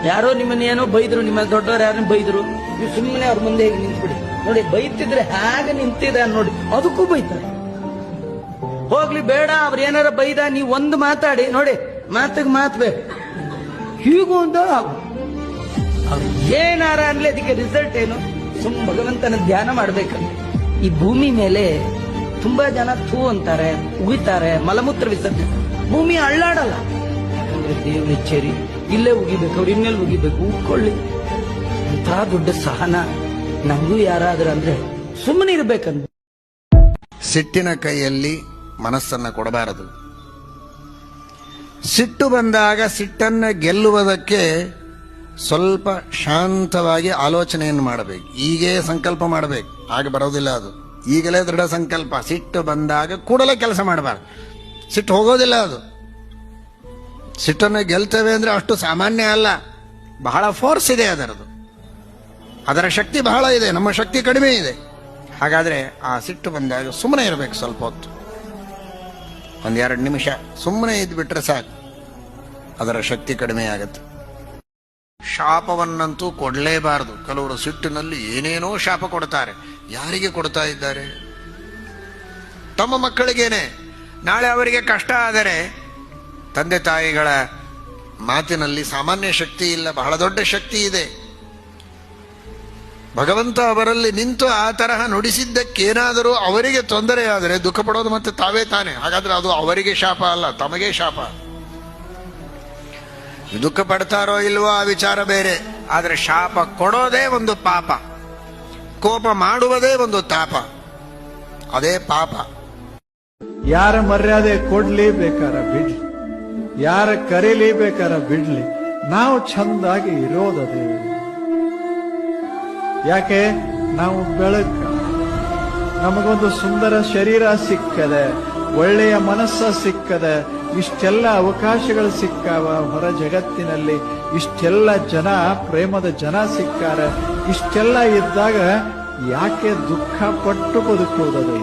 ಯಾರೋ ನಿಮ್ಮನ್ನ ಏನೋ ಬೈದ್ರು, ನಿಮ್ಮ ದೊಡ್ಡವ್ರು ಯಾರನ್ನ ಬೈದ್ರು, ನೀವು ಸುಮ್ಮನೆ ಅವ್ರ ಮುಂದೆ ಹೇಗೆ ನಿಂತ್ಬಿಡಿ. ನೋಡಿ, ಬೈತಿದ್ರೆ ಹೇಗೆ ನಿಂತಿದೆ ನೋಡಿ, ಅದಕ್ಕೂ ಬೈತಾರೆ. ಹೋಗ್ಲಿ ಬೇಡ, ಅವ್ರು ಏನಾರ ಬೈದ ನೀವು ಒಂದು ಮಾತಾಡಿ ನೋಡಿ, ಮಾತಿಗೆ ಮಾತು ಬೇಕು. ಹೀಗೂ ಒಂದು ಅವ್ರು ಏನಾರ ಅನ್ಲಿ ಅದಕ್ಕೆ ರಿಸಲ್ಟ್ ಏನು? ಭಗವಂತನ ಧ್ಯಾನ ಮಾಡ್ಬೇಕಂತ. ಈ ಭೂಮಿ ಮೇಲೆ ತುಂಬಾ ಜನ ಥೂ ಅಂತಾರೆ, ಉಗಿತಾರೆ, ಮಲಮೂತ್ರ ವಿಸರ್ಜನೆ. ಭೂಮಿ ಅಳ್ಳಾಡಲ್ಲ, ಯಾಕಂದ್ರೆ ದೇವ್ರ ಇಚ್ಛೇರಿ ಇಲ್ಲೇ ಉಗಿಬೇಕು, ಅವ್ರು ಇನ್ನೆಲ್ಲಿ ಉಗಿಬೇಕು, ಉಗ್ಕೊಳ್ಳಿ ಅಂತ ದೊಡ್ಡ ಸಹನ ನಮಗೂ ಯಾರಾದ್ರೂ ಅಂದ್ರೆ ಸುಮ್ಮನೆ ಇರ್ಬೇಕಂದ್ರೆ. ಸಿಟ್ಟಿನ ಕೈಯಲ್ಲಿ ಮನಸ್ಸನ್ನ ಕೊಡಬಾರದು. ಸಿಟ್ಟು ಬಂದಾಗ ಸಿಟ್ಟನ್ನ ಗೆಲ್ಲುವುದಕ್ಕೆ ಸ್ವಲ್ಪ ಶಾಂತವಾಗಿ ಆಲೋಚನೆಯನ್ನು ಮಾಡಬೇಕು. ಈಗೇ ಸಂಕಲ್ಪ ಮಾಡಬೇಕು, ಆಗ ಬರೋದಿಲ್ಲ ಅದು. ಈಗಲೇ ದೃಢ ಸಂಕಲ್ಪ. ಸಿಟ್ಟು ಬಂದಾಗ ಕೂಡಲೇ ಕೆಲಸ ಮಾಡಬಾರ್ದು, ಸಿಟ್ಟು ಹೋಗೋದಿಲ್ಲ ಅದು. ಸಿಟ್ಟನ್ನು ಗೆಲ್ತೇವೆ ಅಂದ್ರೆ ಅಷ್ಟು ಸಾಮಾನ್ಯ ಅಲ್ಲ, ಬಹಳ ಫೋರ್ಸ್ ಇದೆ ಅದರದು. ಅದರ ಶಕ್ತಿ ಬಹಳ ಇದೆ, ನಮ್ಮ ಶಕ್ತಿ ಕಡಿಮೆ ಇದೆ. ಹಾಗಾದ್ರೆ ಆ ಸಿಟ್ಟು ಬಂದಾಗ ಸುಮ್ಮನೆ ಇರಬೇಕು, ಸ್ವಲ್ಪ ಹೊತ್ತು, 1-2 ನಿಮಿಷ ಸುಮ್ಮನೆ ಇದ್ಬಿಟ್ರೆ ಸಾಕು, ಅದರ ಶಕ್ತಿ ಕಡಿಮೆ ಆಗುತ್ತೆ. ಶಾಪವನ್ನಂತೂ ಕೊಡಲೇಬಾರದು. ಕೆಲವರು ಸಿಟ್ಟಿನಲ್ಲಿ ಏನೇನೋ ಶಾಪ ಕೊಡ್ತಾರೆ. ಯಾರಿಗೆ ಕೊಡ್ತಾ ಇದ್ದಾರೆ? ತಮ್ಮ ಮಕ್ಕಳಿಗೇನೆ. ನಾಳೆ ಅವರಿಗೆ ಕಷ್ಟ ಆದರೆ ತಂದೆ ತಾಯಿಗಳ ಮಾತಿನಲ್ಲಿ ಸಾಮಾನ್ಯ ಶಕ್ತಿ ಇಲ್ಲ, ಬಹಳ ದೊಡ್ಡ ಶಕ್ತಿ ಇದೆ. ಭಗವಂತ ಅವರಲ್ಲಿ ನಿಂತು ಆ ತರಹ ನುಡಿಸಿದ್ದಕ್ಕೇನಾದರೂ ಅವರಿಗೆ ತೊಂದರೆ ಆದರೆ ದುಃಖ ಪಡೋದು ಮತ್ತೆ ತಾವೇ ತಾನೆ. ಹಾಗಾದ್ರೆ ಅದು ಅವರಿಗೆ ಶಾಪ ಅಲ್ಲ, ತಮಗೆ ಶಾಪ. ದುಃಖ ಪಡ್ತಾರೋ ಇಲ್ವೋ ಆ ವಿಚಾರ ಬೇರೆ, ಆದ್ರೆ ಶಾಪ ಕೊಡೋದೇ ಒಂದು ಪಾಪ, ಕೋಪ ಮಾಡುವುದೇ ಒಂದು ತಾಪ, ಅದೇ ಪಾಪ. ಯಾರ ಮರ್ಯಾದೆ ಕೊಡ್ಲಿ ಬೇಕಾರ ಬಿಡ್ಲಿ, ಯಾರ ಕರೀಲಿ ಬೇಕಾರ ಬಿಡ್ಲಿ, ನಾವು ಚಂದಾಗಿ ಇರೋದದೇ. ಯಾಕೆ? ನಾವು ಬೆಳಕ, ನಮಗೊಂದು ಸುಂದರ ಶರೀರ ಸಿಕ್ಕದೆ, ಒಳ್ಳೆಯ ಮನಸ್ಸ ಸಿಕ್ಕದೆ, ಇಷ್ಟೆಲ್ಲ ಅವಕಾಶಗಳು ಸಿಕ್ಕಾವ ಹೊರ ಜಗತ್ತಿನಲ್ಲಿ, ಇಷ್ಟೆಲ್ಲ ಜನ, ಪ್ರೇಮದ ಜನ ಸಿಕ್ಕಾರ. ಇಷ್ಟೆಲ್ಲ ಇದ್ದಾಗ ಯಾಕೆ ದುಃಖ ಪಟ್ಟು ಬದುಕುವುದೇ?